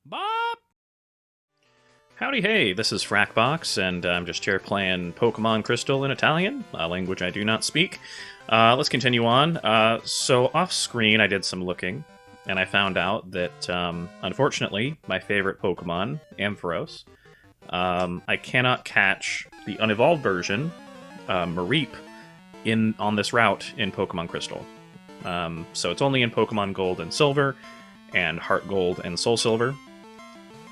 Bob! Howdy hey, this is Frakbox, and I'm just here playing Pokemon Crystal in Italian, a language I do not speak. Let's continue on. So off-screen I did some looking, and I found out that, unfortunately, my favorite Pokemon, Ampharos, I cannot catch the unevolved version, Mareep, on this route in Pokemon Crystal. So it's only in Pokemon Gold and Silver, and Heart Gold and Soul Silver,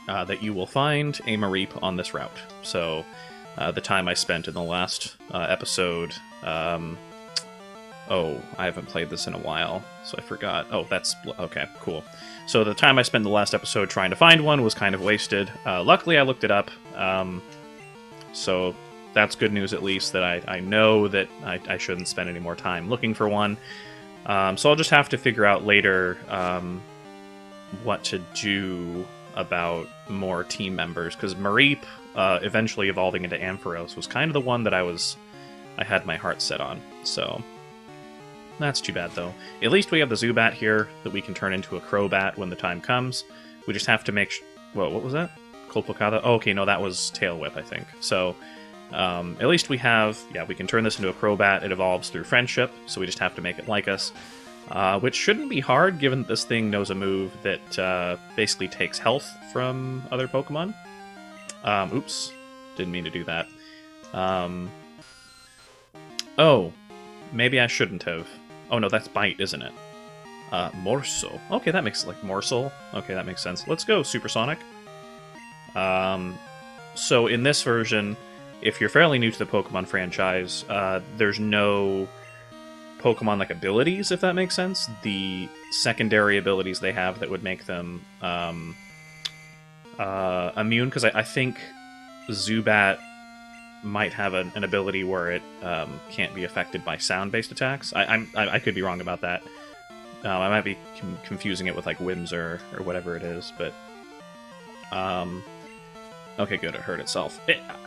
that you will find a Mareep on this route. So the time I spent in the last episode... oh, I haven't played this in a while, so I forgot. Oh, that's... okay, cool. So the time I spent in the last episode trying to find one was kind of wasted. Luckily, I looked it up, so that's good news at least, that I know that I shouldn't spend any more time looking for one. So I'll just have to figure out later what to do about more team members, because Mareep, eventually evolving into Ampharos, was kind of the one that I had my heart set on. So that's too bad, though. At least we have the Zubat here that we can turn into a Crobat when the time comes. We just have to make whoa, what was that? Colpocata? Oh, okay, no, that was Tail Whip, I think. So at least we have, yeah, we can turn this into a Crobat. It evolves through friendship, so we just have to make it like us. Which shouldn't be hard, given that this thing knows a move that basically takes health from other Pokemon. Oops, didn't mean to do that. Oh, maybe I shouldn't have. Oh no, that's Bite, isn't it? Morso. Okay, that makes, like, Morsel. Okay, that makes sense. Let's go, Supersonic. So in this version, if you're fairly new to the Pokemon franchise, there's no Pokemon-like abilities, if that makes sense. The secondary abilities they have that would make them immune, because I think Zubat might have an ability where it can't be affected by sound-based attacks. I could be wrong about that. I might be confusing it with, like, Whimsor or whatever it is, but... okay, good, it hurt itself.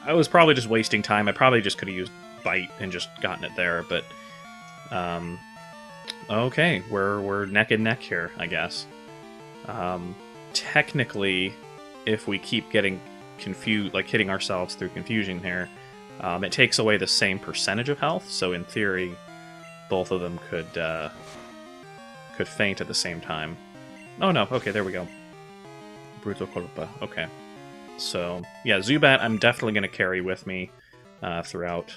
I was probably just wasting time. I probably just could have used Bite and just gotten it there, but... okay, we're neck and neck here, I guess. Technically, if we keep getting confused, like hitting ourselves through confusion here, it takes away the same percentage of health, so in theory, both of them could faint at the same time. Oh no, okay, there we go. Brutal Colpa, okay. So, yeah, Zubat I'm definitely going to carry with me throughout.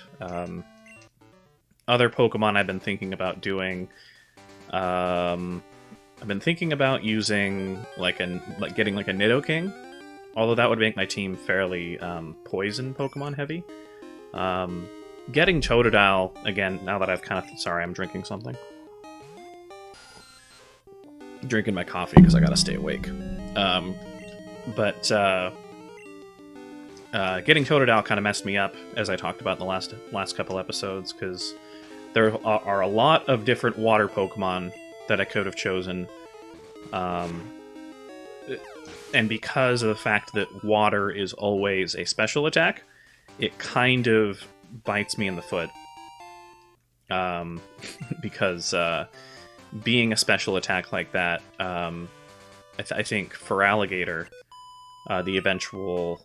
Other Pokemon I've been thinking about doing, I've been thinking about using getting like a Nidoking, although that would make my team fairly poison Pokemon heavy. Getting Totodile again, now that I've kind of sorry, I'm drinking something. Drinking my coffee because I gotta stay awake. Getting Totodile kind of messed me up, as I talked about in the last couple episodes, because there are a lot of different water Pokemon that I could have chosen. And because of the fact that water is always a special attack, it kind of bites me in the foot. Because being a special attack like that, I think for Alligator, the eventual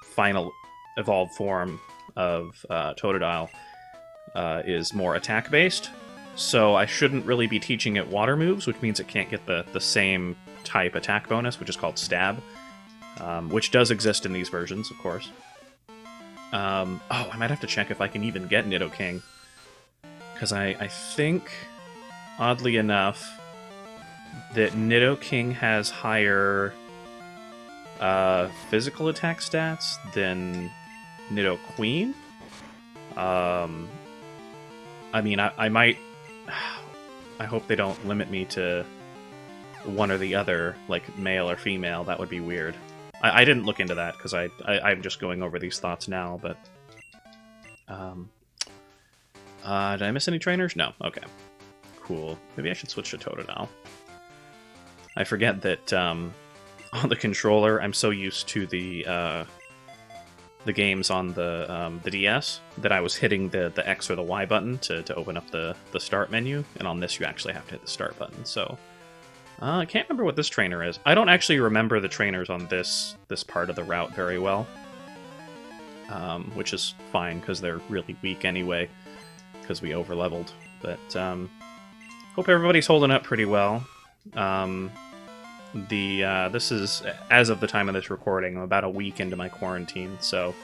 final evolved form of Totodile, is more attack-based, so I shouldn't really be teaching it water moves, which means it can't get the same type attack bonus, which is called Stab, which does exist in these versions, of course. Oh, I might have to check if I can even get Nidoking, because I think, oddly enough, that Nidoking has higher physical attack stats than Nidoqueen. I mean, I might... I hope they don't limit me to one or the other, like male or female. That would be weird. I didn't look into that, because I'm just going over these thoughts now, but... did I miss any trainers? No. Okay. Cool. Maybe I should switch to Totodile. I forget that, on the controller, I'm so used to the games on the DS that I was hitting the X or the Y button to open up the start menu, and on this you actually have to hit the start button, so I can't remember what this trainer is. I don't actually remember the trainers on this part of the route very well. Which is fine, because they're really weak anyway, because we overleveled. But, hope everybody's holding up pretty well. This is, as of the time of this recording, I'm about a week into my quarantine, so...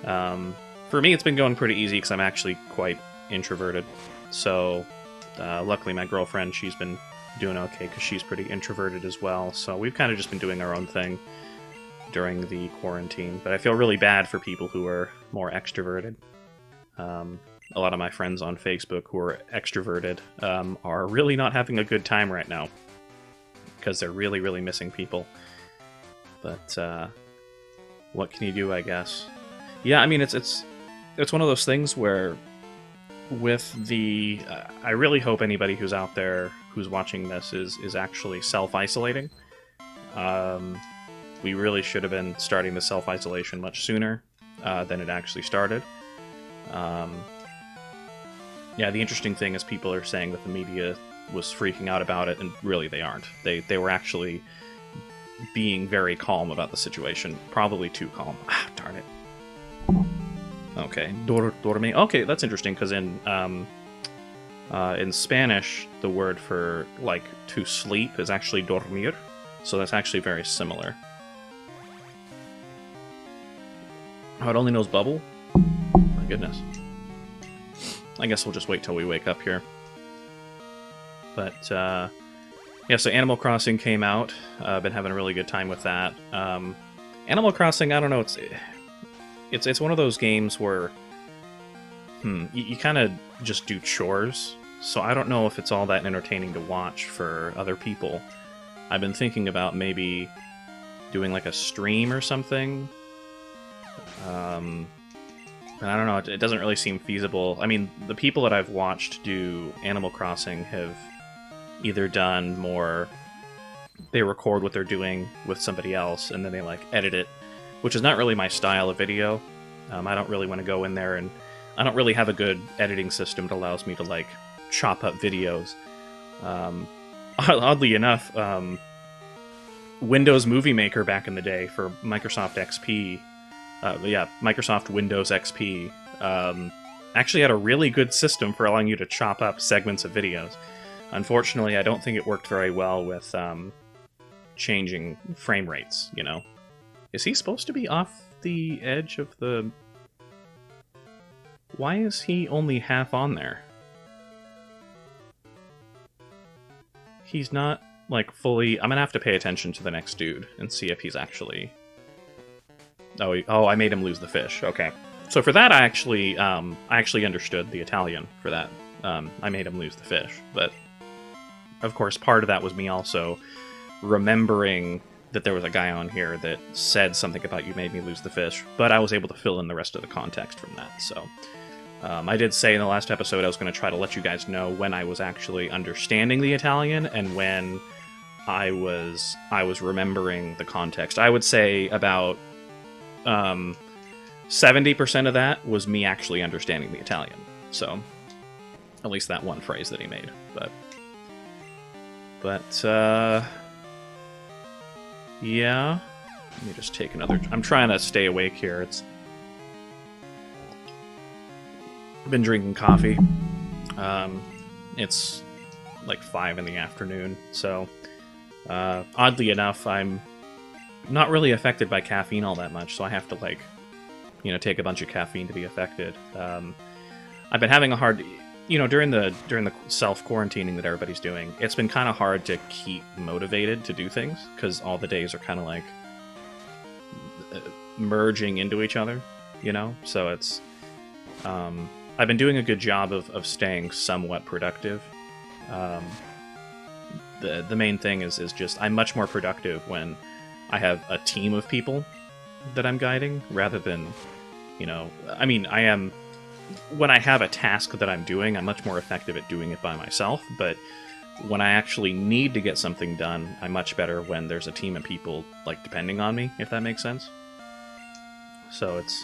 for me, it's been going pretty easy, because I'm actually quite introverted. So, luckily my girlfriend, she's been doing okay, because she's pretty introverted as well, so we've kind of just been doing our own thing during the quarantine. But I feel really bad for people who are more extroverted. A lot of my friends on Facebook who are extroverted are really not having a good time right now, because they're really, really missing people. But what can you do, I guess? Yeah, I mean, it's one of those things where with the... I really hope anybody who's out there who's watching this is actually self-isolating. We really should have been starting the self-isolation much sooner than it actually started. Yeah, the interesting thing is people are saying that the media was freaking out about it, and really they aren't. They were actually being very calm about the situation. Probably too calm. Ah, darn it. Okay, dorme. Okay, that's interesting, because in Spanish, the word for, like, to sleep is actually dormir, so that's actually very similar. Oh, it only knows bubble? My goodness. I guess we'll just wait till we wake up here. But, yeah, so Animal Crossing came out. I've been having a really good time with that. Animal Crossing, I don't know, it's one of those games where, you kind of just do chores, so I don't know if it's all that entertaining to watch for other people. I've been thinking about maybe doing, like, a stream or something. And I don't know, it doesn't really seem feasible. I mean, the people that I've watched do Animal Crossing have either done more... They record what they're doing with somebody else, and then they, like, edit it, which is not really my style of video. I don't really want to go in there, and I don't really have a good editing system that allows me to, like, chop up videos. Oddly enough, Windows Movie Maker back in the day for Microsoft XP... Microsoft Windows XP actually had a really good system for allowing you to chop up segments of videos. Unfortunately, I don't think it worked very well with changing frame rates, you know. Is he supposed to be off the edge of the... Why is he only half on there? He's not, like, fully... I'm gonna have to pay attention to the next dude and see if he's actually... Oh, I made him lose the fish. Okay. So for that, I actually understood the Italian for that. I made him lose the fish. But, of course, part of that was me also remembering that there was a guy on here that said something about "you made me lose the fish," but I was able to fill in the rest of the context from that. So I did say in the last episode I was going to try to let you guys know when I was actually understanding the Italian and when I was remembering the context. I would say about 70% of that was me actually understanding the Italian. So, at least that one phrase that he made. But yeah. Let me just take another... I'm trying to stay awake here. I've been drinking coffee. It's like 5 in the afternoon, so oddly enough, I'm not really affected by caffeine all that much, so I have to, like, you know, take a bunch of caffeine to be affected. I've been having a hard, you know, during the self-quarantining that everybody's doing, it's been kind of hard to keep motivated to do things, because all the days are kind of, like, merging into each other, you know? So it's... I've been doing a good job of staying somewhat productive. The main thing is just I'm much more productive when I have a team of people that I'm guiding, rather than, you know... I mean, I am... When I have a task that I'm doing, I'm much more effective at doing it by myself, but when I actually need to get something done, I'm much better when there's a team of people, like, depending on me, if that makes sense. So it's...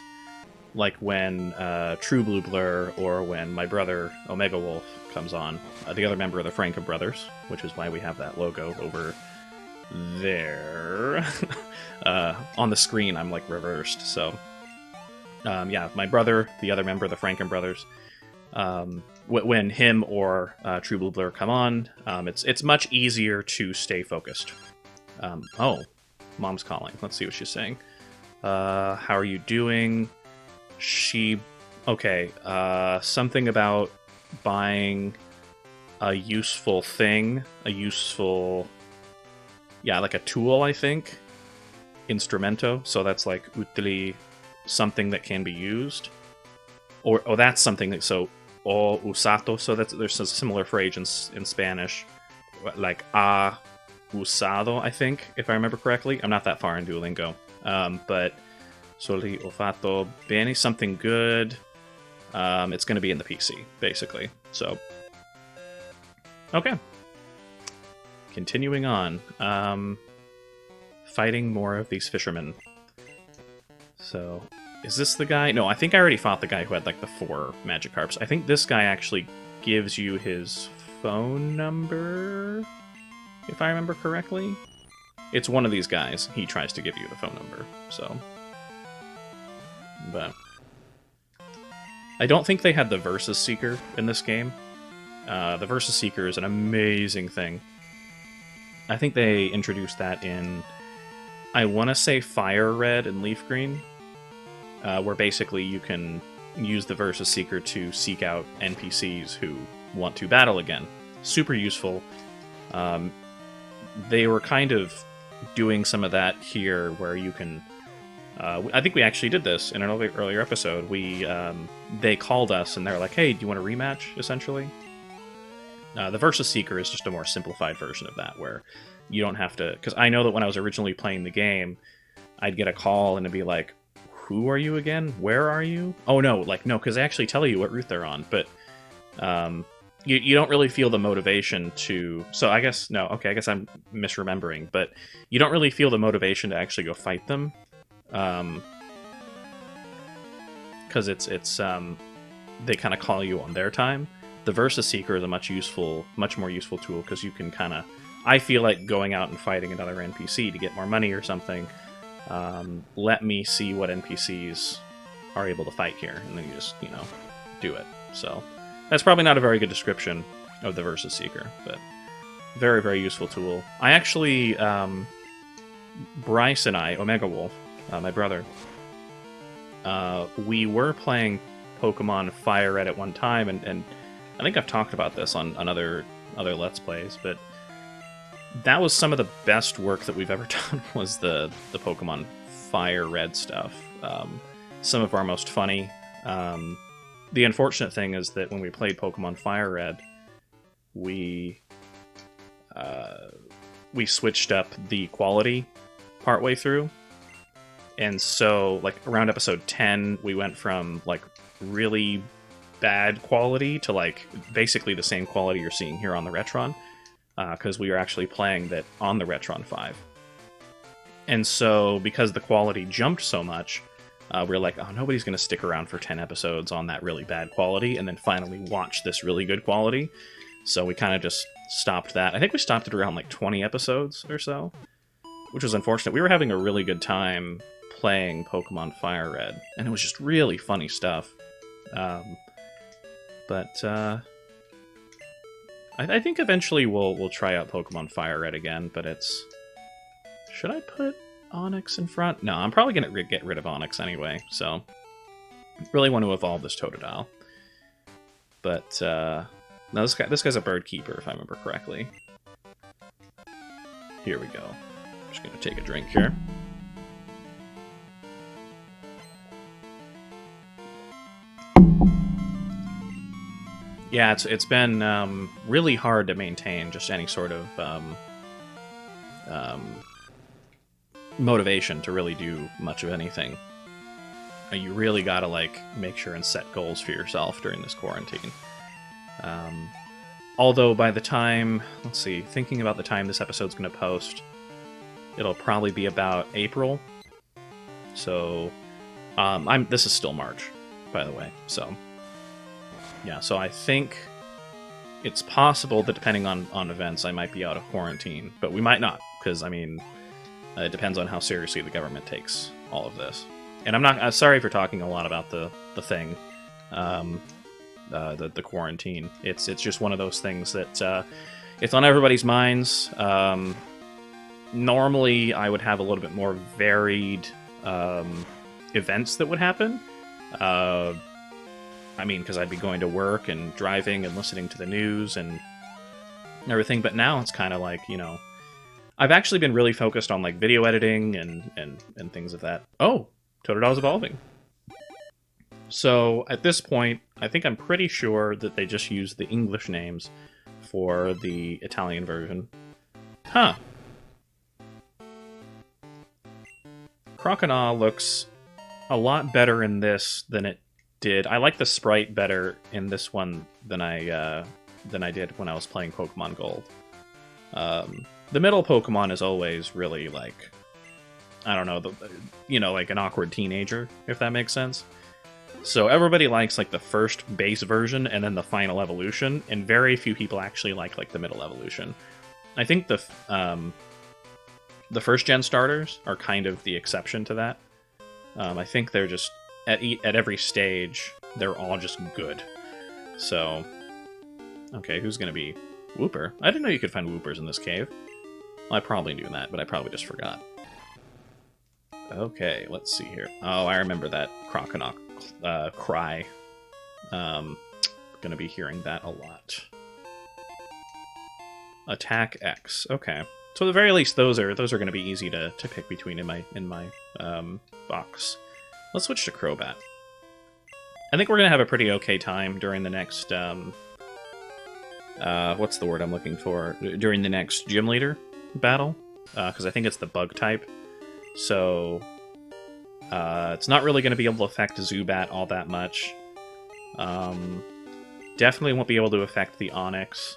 like when TruBluBlur or when my brother Omega Wolf comes on, the other member of the Franken brothers, which is why we have that logo over there. On the screen, I'm like reversed. So, yeah, my brother, the other member of the Franken brothers, when him or TruBluBlur come on, it's much easier to stay focused. Oh, Mom's calling. Let's see what she's saying. How are you doing? Okay, something about buying a useful thing, yeah, like a tool, I think. Instrumento, so that's like utili, something that can be used. Or that's something that, so, o usato, so there's a similar phrase in Spanish, like a usado, I think, if I remember correctly. I'm not that far in Duolingo. But soli ho fatto bene, something good. It's going to be in the PC, basically. So, okay. Continuing on. Fighting more of these fishermen. So, is this the guy? No, I think I already fought the guy who had, like, the 4 Magikarps. I think this guy actually gives you his phone number, if I remember correctly. It's one of these guys. He tries to give you the phone number, so... But... I don't think they had the Versus Seeker in this game. The Versus Seeker is an amazing thing. I think they introduced that in... I want to say Fire Red and Leaf Green, where basically you can use the Versus Seeker to seek out NPCs who want to battle again. Super useful. They were kind of doing some of that here, where you can... I think we actually did this in an earlier episode. They called us and they're like, hey, do you want a rematch, essentially? The Versus Seeker is just a more simplified version of that, where you don't have to... Because I know that when I was originally playing the game, I'd get a call and it'd be like, who are you again? Where are you? Oh, no, because they actually tell you what route they're on, but you don't really feel the motivation to... So I guess I'm misremembering, but you don't really feel the motivation to actually go fight them. Because it's they kind of call you on their time. The Versus Seeker is a much more useful tool, because you can kind of... I feel like going out and fighting another NPC to get more money or something. Let me see what NPCs are able to fight here, and then you just, do it. So that's probably not a very good description of the Versus Seeker, but very, very useful tool. I actually, Bryce and I, Omega Wolf, my brother, we were playing Pokemon Fire Red at one time, and I think I've talked about this on other Let's Plays, but that was some of the best work that we've ever done, was the Pokemon Fire Red stuff. Some of our most funny. The unfortunate thing is that when we played Pokemon Fire Red, we switched up the quality partway through. And so, like, around episode 10, we went from, like, really bad quality to, like, basically the same quality you're seeing here on the Retron. Because we were actually playing that on the Retron 5. And so, because the quality jumped so much, we were like, oh, nobody's going to stick around for 10 episodes on that really bad quality, and then finally watch this really good quality. So we kind of just stopped that. I think we stopped it around, like, 20 episodes or so, which was unfortunate. We were having a really good time playing Pokemon Fire Red, and it was just really funny stuff. I think eventually we'll try out Pokemon Fire Red again, but it's... Should I put Onix in front? No, I'm probably going to get rid of Onix anyway, so... Really want to evolve this Totodile. But, no, this guy's a bird keeper, if I remember correctly. Here we go. I'm just going to take a drink here. Yeah, it's been really hard to maintain just any sort of motivation to really do much of anything. You really gotta, like, make sure and set goals for yourself during this quarantine. Although by the time, let's see, thinking about the time this episode's gonna post, it'll probably be about April. So This is still March, by the way. So yeah, so I think it's possible that depending on events, I might be out of quarantine, but we might not, because I mean, it depends on how seriously the government takes all of this. And I'm sorry for talking a lot about the thing, the quarantine. It's just one of those things that it's on everybody's minds. Normally, I would have a little bit more varied events that would happen. I mean, because I'd be going to work and driving and listening to the news and everything. But now it's kind of like, you know, I've actually been really focused on like video editing and things of that. Oh, Totodil's evolving. So at this point, I think I'm pretty sure that they just used the English names for the Italian version. Huh. Croconaw looks a lot better in this than it did. I like the sprite better in this one than I did when I was playing Pokemon Gold. The middle Pokemon is always really like, I don't know, like an awkward teenager, if that makes sense. So everybody likes like the first base version and then the final evolution, and very few people actually like the middle evolution. I think the first gen starters are kind of the exception to that. I think they're just at every stage they're all just good. So okay, who's gonna be Wooper? I didn't know you could find Woopers in this cave. Well, I probably knew that, but I probably just forgot. Okay, let's see here. Oh, I remember that Croconaw cry. Gonna be hearing that a lot. Attack X. Okay, so at the very least, those are going to be easy to pick between in my box. Let's switch to Crobat. I think we're gonna have a pretty okay time during the next what's the word I'm looking for? During the next gym leader battle, because I think it's the bug type. So it's not really going to be able to affect Zubat all that much. Definitely won't be able to affect the Onix.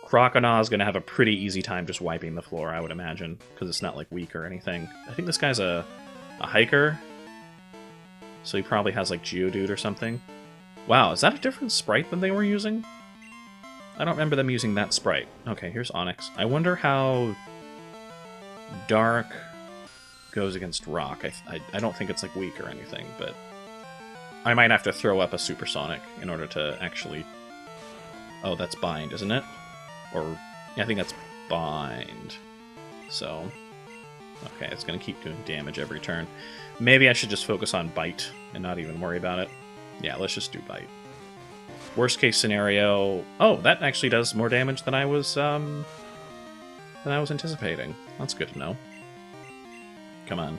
Croconaw is going to have a pretty easy time just wiping the floor, I would imagine, because it's not like weak or anything. I think this guy's a hiker, so he probably has like Geodude or something. Wow, is that a different sprite than they were using? I don't remember them using that sprite. Okay, here's Onix. I wonder how Dark goes against Rock. I don't think it's like weak or anything, but I might have to throw up a Supersonic in order to actually... Oh, that's Bind, isn't it? Or, yeah, I think that's Bind. So, okay, it's going to keep doing damage every turn. Maybe I should just focus on Bite and not even worry about it. Yeah, let's just do Bite. Worst case scenario... Oh, that actually does more damage than I was anticipating. That's good to know. Come on.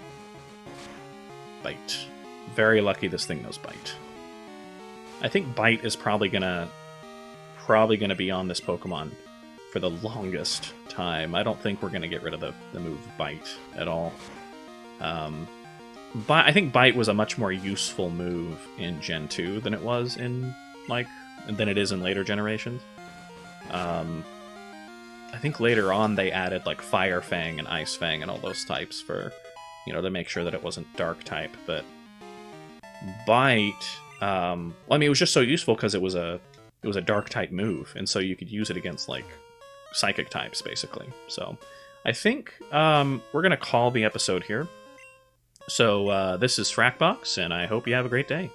Bite. Very lucky this thing knows Bite. I think Bite is probably gonna be on this Pokemon for the longest time. I don't think we're gonna get rid of the move Bite at all. But I think Bite was a much more useful move in Gen 2 than it was in than it is in later generations. I think later on they added like Fire Fang and Ice Fang and all those types for, to make sure that it wasn't Dark type. But Bite, I mean, it was just so useful because it was a Dark type move, and so you could use it against like Psychic types basically. So I think we're gonna call the episode here. So this is Frakbox, and I hope you have a great day.